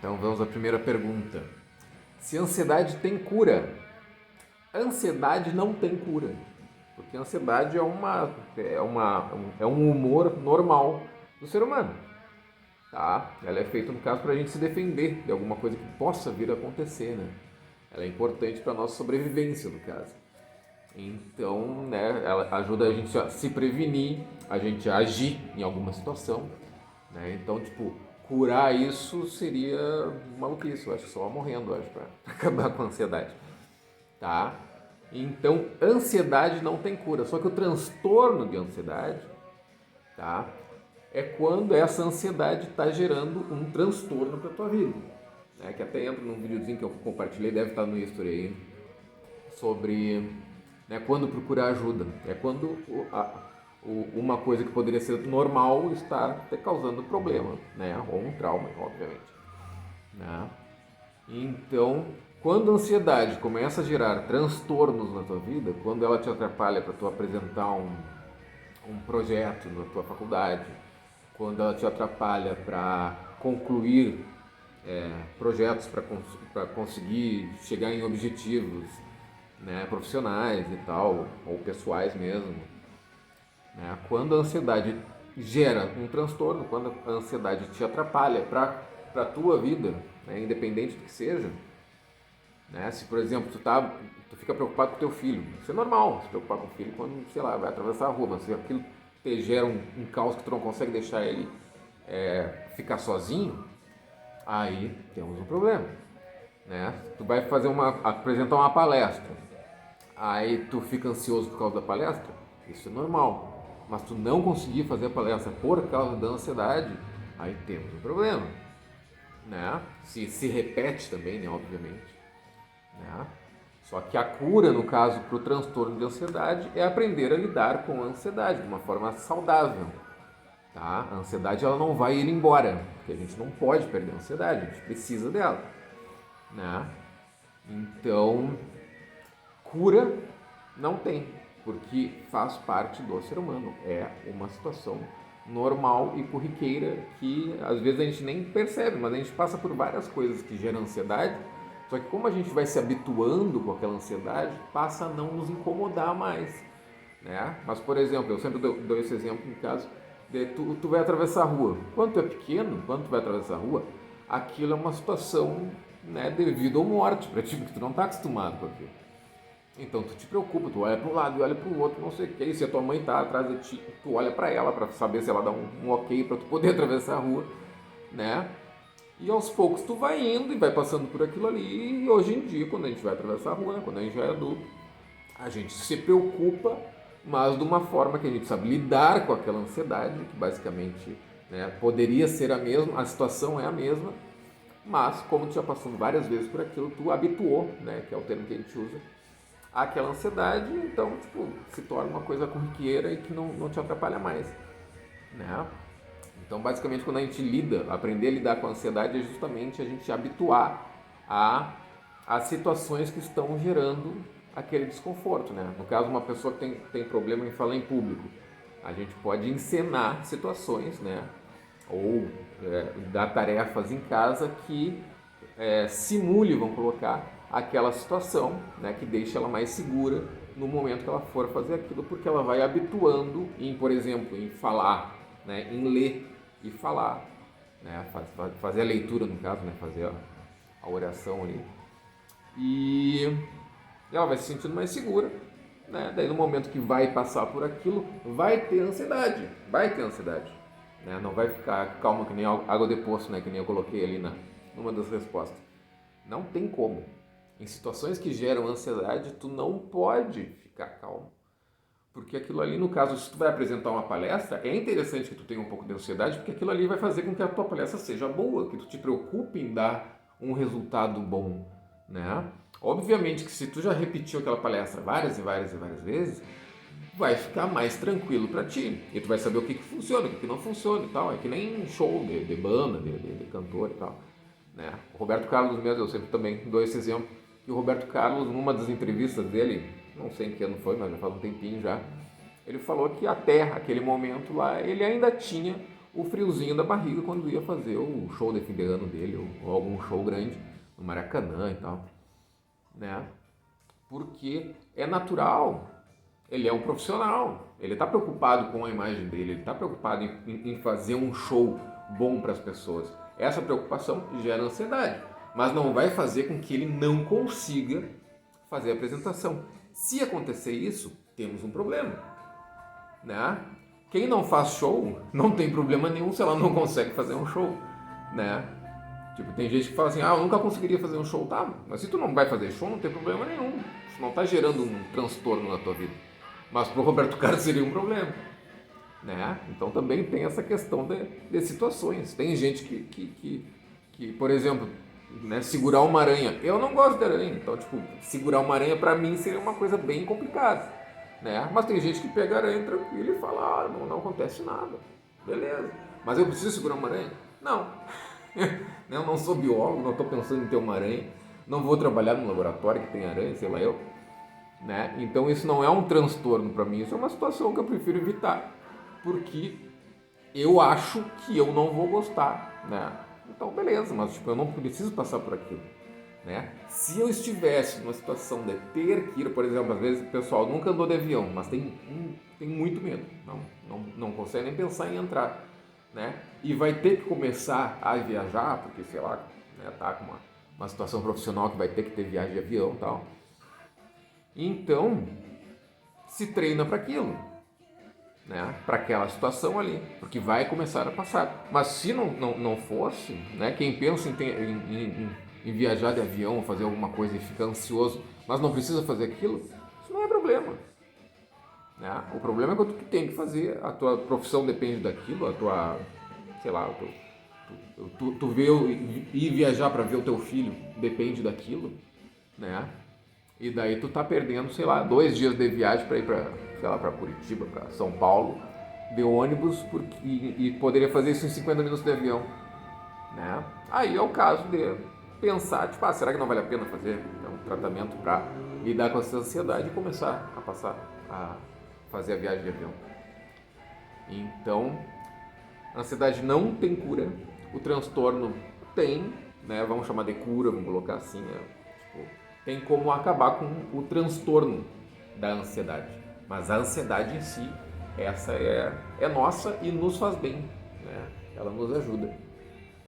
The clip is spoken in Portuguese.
Então vamos à primeira pergunta. Se a ansiedade tem cura? A ansiedade não tem cura, porque a ansiedade é um humor normal do ser humano, tá? Ela é feita, no caso, para a gente se defender de alguma coisa que possa vir a acontecer, né? Ela é importante para a nossa sobrevivência, no caso. Então, né, ela ajuda a gente a se prevenir, a gente a agir em alguma situação, né? Então, tipo, curar isso seria maluquice, eu acho, só morrendo, eu acho, para acabar com a ansiedade, tá? Então, ansiedade não tem cura, só que o transtorno de ansiedade, tá? É quando essa ansiedade está gerando um transtorno para tua vida, né? Que até entra num videozinho que eu compartilhei, deve estar no history aí, sobre, né, quando procurar ajuda. É quando uma coisa que poderia ser normal está te causando problema, né? Ou um trauma, obviamente, né? Então, quando a ansiedade começa a gerar transtornos na tua vida, quando ela te atrapalha para tu apresentar um projeto na tua faculdade, quando ela te atrapalha para concluir projetos para conseguir chegar em objetivos, né, profissionais e tal, ou pessoais mesmo, né? Quando a ansiedade gera um transtorno, quando a ansiedade te atrapalha para a tua vida, né, independente do que seja, né? Se, por exemplo, tu fica preocupado com teu filho, isso é normal, se preocupar com o filho quando, sei lá, vai atravessar a rua, mas se aquilo te gera um caos que tu não consegue deixar ele ficar sozinho, aí temos um problema, né? Tu vai apresentar uma palestra, aí tu fica ansioso por causa da palestra, isso é normal. Mas tu não conseguir fazer a palestra por causa da ansiedade, aí temos um problema, né? Se repete também, né, obviamente, né? Só que a cura, no caso, para o transtorno de ansiedade é aprender a lidar com a ansiedade de uma forma saudável, tá? A ansiedade ela não vai ir embora, porque a gente não pode perder a ansiedade, a gente precisa dela, né? Então, cura não tem, porque faz parte do ser humano, é uma situação normal e corriqueira que às vezes a gente nem percebe, mas a gente passa por várias coisas que geram ansiedade. Só que como a gente vai se habituando com aquela ansiedade, passa a não nos incomodar mais, né? Mas, por exemplo, eu sempre dou esse exemplo no caso de tu vai atravessar a rua. Quando tu é pequeno, quando tu vai atravessar a rua, aquilo é uma situação, né, de vida ou morte para ti, porque tu não está acostumado com aquilo. Então tu te preocupa, tu olha para um lado e olha para o outro, não sei o que, e se a tua mãe está atrás de ti, tu olha para ela para saber se ela dá um ok para tu poder atravessar a rua, né? E aos poucos tu vai indo e vai passando por aquilo ali. E hoje em dia, quando a gente vai atravessar a rua, né, quando a gente já é adulto, a gente se preocupa, mas de uma forma que a gente sabe lidar com aquela ansiedade, que basicamente, né, poderia ser a mesma, a situação é a mesma, mas como tu já passou várias vezes por aquilo, tu habituou, né, que é o termo que a gente usa, àquela ansiedade, então tipo, se torna uma coisa corriqueira e que não te atrapalha mais, né? Então, basicamente, quando a gente aprender a lidar com a ansiedade é justamente a gente habituar a situações que estão gerando aquele desconforto, né? No caso, uma pessoa que tem problema em falar em público, a gente pode encenar situações, né? Ou dar tarefas em casa que simule, vamos colocar, aquela situação, né? Que deixe ela mais segura no momento que ela for fazer aquilo, porque ela vai habituando em, por exemplo, em falar, né? Em ler e falar, né? Fazer a leitura, no caso, né? Fazer a oração ali. E ela vai se sentindo mais segura, né? Daí no momento que vai passar por aquilo, vai ter ansiedade, né? Não vai ficar calma que nem água de poço, né? Que nem eu coloquei ali numa das respostas. Não tem como. Em situações que geram ansiedade, tu não pode ficar calmo. Porque aquilo ali, no caso, se tu vai apresentar uma palestra, é interessante que tu tenha um pouco de ansiedade, porque aquilo ali vai fazer com que a tua palestra seja boa, que tu te preocupe em dar um resultado bom, né? Obviamente que se tu já repetiu aquela palestra várias e várias e várias vezes, vai ficar mais tranquilo para ti. E tu vai saber o que funciona, o que não funciona e tal. É que nem show de banda, de cantor e tal, né? O Roberto Carlos mesmo, eu sempre também dou esse exemplo, que o Roberto Carlos, numa das entrevistas dele, não sei em que ano foi, mas já faz um tempinho já, ele falou que até aquele momento lá, ele ainda tinha o friozinho da barriga quando ia fazer o show de fim de ano dele, ou algum show grande, no Maracanã e tal, né? Porque é natural, ele é um profissional, ele está preocupado com a imagem dele, ele está preocupado em fazer um show bom para as pessoas. Essa preocupação gera ansiedade, mas não vai fazer com que ele não consiga fazer a apresentação. Se acontecer isso, temos um problema, né? Quem não faz show não tem problema nenhum se ela não consegue fazer um show, né? Tipo, tem gente que fala assim, eu nunca conseguiria fazer um show, tá? Mas se tu não vai fazer show, não tem problema nenhum. Isso não tá gerando um transtorno na tua vida. Mas pro Roberto Carlos seria um problema, né? Então também tem essa questão de situações. Tem gente que por exemplo, né, segurar uma aranha. Eu não gosto de aranha, então, tipo, segurar uma aranha pra mim seria uma coisa bem complicada, né? Mas tem gente que pega a aranha tranquilo e fala, não acontece nada. Beleza. Mas eu preciso segurar uma aranha? Não. Eu não sou biólogo, não estou pensando em ter uma aranha, não vou trabalhar num laboratório que tem aranha, sei lá eu, né? Então isso não é um transtorno para mim, isso é uma situação que eu prefiro evitar, porque eu acho que eu não vou gostar, né? Então beleza, mas tipo, eu não preciso passar por aquilo, né? Se eu estivesse numa situação de ter que ir, por exemplo, às vezes o pessoal nunca andou de avião, mas tem muito medo, não consegue nem pensar em entrar, né? E vai ter que começar a viajar, porque, sei lá, né, tá com uma situação profissional que vai ter que ter viagem de avião e tal. Então, se treina para aquilo, né? Para aquela situação ali, porque vai começar a passar. Mas se não fosse, né? Quem pensa em viajar de avião, fazer alguma coisa e fica ansioso, mas não precisa fazer aquilo, isso não é problema. Né? O problema é quando tu tem que fazer, a tua profissão depende daquilo, a tua, sei lá, tu vê ir viajar para ver o teu filho depende daquilo, né? E daí tu tá perdendo, sei lá, 2 dias de viagem para ir para, sei lá, para Curitiba, para São Paulo, de ônibus, e poderia fazer isso em 50 minutos de avião, né? Aí é o caso de pensar, tipo, será que não vale a pena fazer um tratamento para lidar com essa ansiedade e começar a passar a fazer a viagem de avião. Então, a ansiedade não tem cura, o transtorno tem, né? Vamos chamar de cura, vamos colocar assim, tipo, tem como acabar com o transtorno da ansiedade. Mas a ansiedade em si, essa é nossa e nos faz bem, né? Ela nos ajuda.